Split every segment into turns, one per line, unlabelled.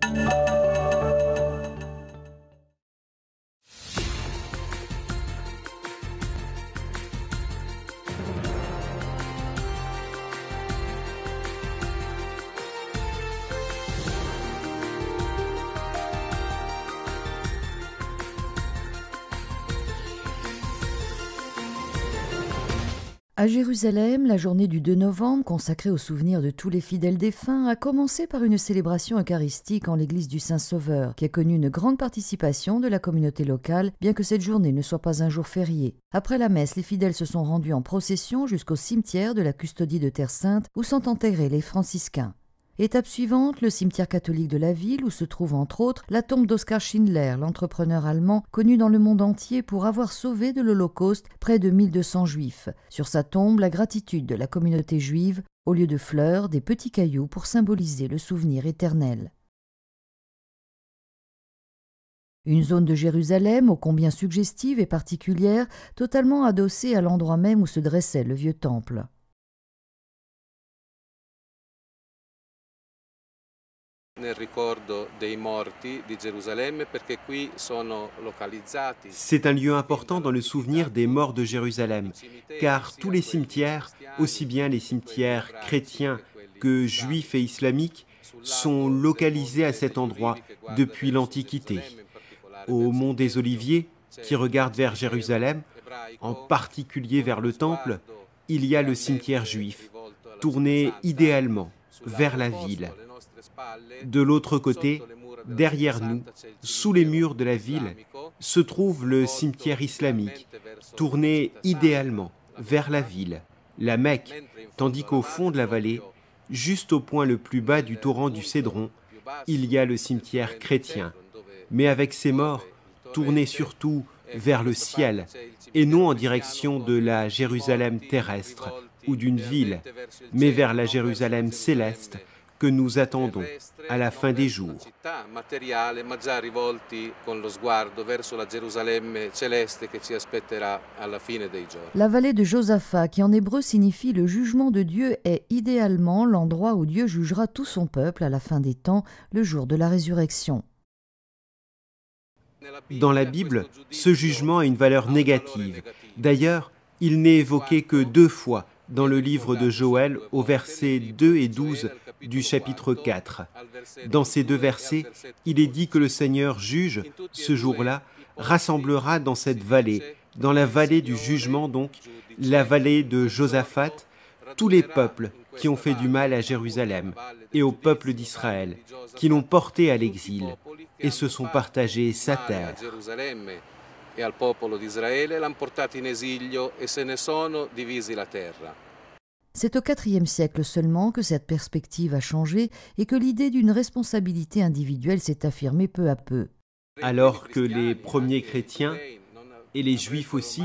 À Jérusalem, la journée du 2 novembre, consacrée au souvenir de tous les fidèles défunts, a commencé par une célébration eucharistique en l'église du Saint-Sauveur, qui a connu une grande participation de la communauté locale, bien que cette journée ne soit pas un jour férié. Après la messe, les fidèles se sont rendus en procession jusqu'au cimetière de la Custodie de Terre Sainte, où sont enterrés les franciscains. Étape suivante, le cimetière catholique de la ville où se trouve entre autres la tombe d'Oskar Schindler, l'entrepreneur allemand connu dans le monde entier pour avoir sauvé de l'Holocauste près de 1200 juifs. Sur sa tombe, la gratitude de la communauté juive, au lieu de fleurs, des petits cailloux pour symboliser le souvenir éternel. Une zone de Jérusalem ô combien suggestive et particulière, totalement adossée à l'endroit même où se dressait le vieux temple.
C'est un lieu important dans le souvenir des morts de Jérusalem, car tous les cimetières, aussi bien les cimetières chrétiens que juifs et islamiques, sont localisés à cet endroit depuis l'Antiquité. Au mont des Oliviers, qui regarde vers Jérusalem, en particulier vers le Temple, il y a le cimetière juif, tourné idéalement vers la ville. De l'autre côté, derrière nous, sous les murs de la ville, se trouve le cimetière islamique, tourné idéalement vers la ville, la Mecque, tandis qu'au fond de la vallée, juste au point le plus bas du torrent du Cédron, il y a le cimetière chrétien, mais avec ses morts tournés surtout vers le ciel et non en direction de la Jérusalem terrestre ou d'une ville, mais vers la Jérusalem céleste que nous attendons à la fin des jours.
La vallée de Josaphat, qui en hébreu signifie le jugement de Dieu, est idéalement l'endroit où Dieu jugera tout son peuple à la fin des temps, le jour de la résurrection.
Dans la Bible, ce jugement a une valeur négative. D'ailleurs, il n'est évoqué que 2 fois dans le livre de Joël au versets 2 et 12 du chapitre 4. Dans ces 2 versets, il est dit que le Seigneur juge, ce jour-là, rassemblera dans cette vallée, dans la vallée du jugement donc, la vallée de Josaphat, tous les peuples qui ont fait du mal à Jérusalem et au peuple d'Israël, qui l'ont porté à l'exil et se sont partagés sa terre.
E al popolo d'Israele l'hanno portato in esilio e se ne sono divisi la terra.
C'est au IVe siècle seulement que cette perspective a changé et que l'idée d'une responsabilité individuelle s'est affirmée peu à peu.
Alors que les premiers chrétiens, et les juifs aussi,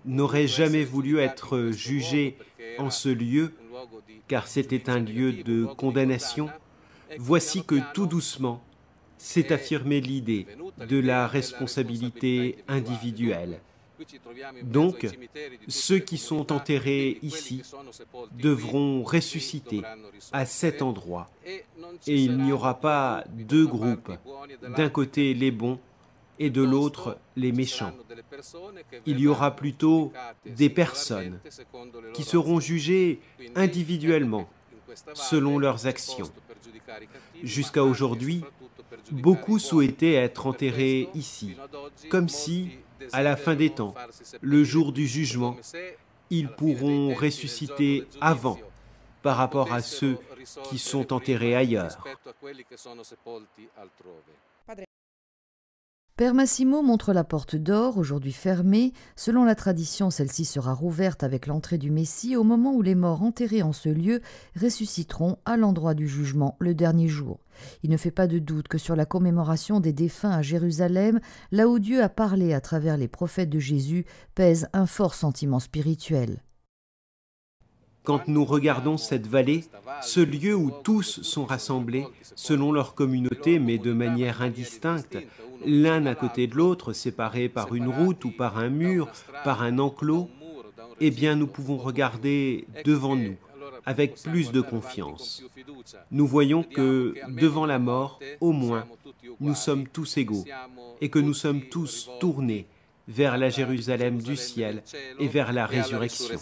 n'auraient jamais voulu être jugés en ce lieu, car c'était un lieu de condamnation, voici que tout doucement, s'est affirmée l'idée de la responsabilité individuelle. Donc, ceux qui sont enterrés ici devront ressusciter à cet endroit. Et il n'y aura pas 2 groupes, d'un côté les bons et de l'autre les méchants. Il y aura plutôt des personnes qui seront jugées individuellement, selon leurs actions. Jusqu'à aujourd'hui, beaucoup souhaitaient être enterrés ici, comme si, à la fin des temps, le jour du jugement, ils pourront ressusciter avant par rapport à ceux qui sont enterrés ailleurs.
Père Massimo montre la porte d'or, aujourd'hui fermée. Selon la tradition, celle-ci sera rouverte avec l'entrée du Messie au moment où les morts enterrés en ce lieu ressusciteront à l'endroit du jugement le dernier jour. Il ne fait pas de doute que sur la commémoration des défunts à Jérusalem, là où Dieu a parlé à travers les prophètes de Jésus, pèse un fort sentiment spirituel.
Quand nous regardons cette vallée, ce lieu où tous sont rassemblés, selon leur communauté, mais de manière indistincte, l'un à côté de l'autre, séparés par une route ou par un mur, par un enclos, eh bien nous pouvons regarder devant nous avec plus de confiance. Nous voyons que, devant la mort, au moins, nous sommes tous égaux et que nous sommes tous tournés vers la Jérusalem du ciel et vers la résurrection.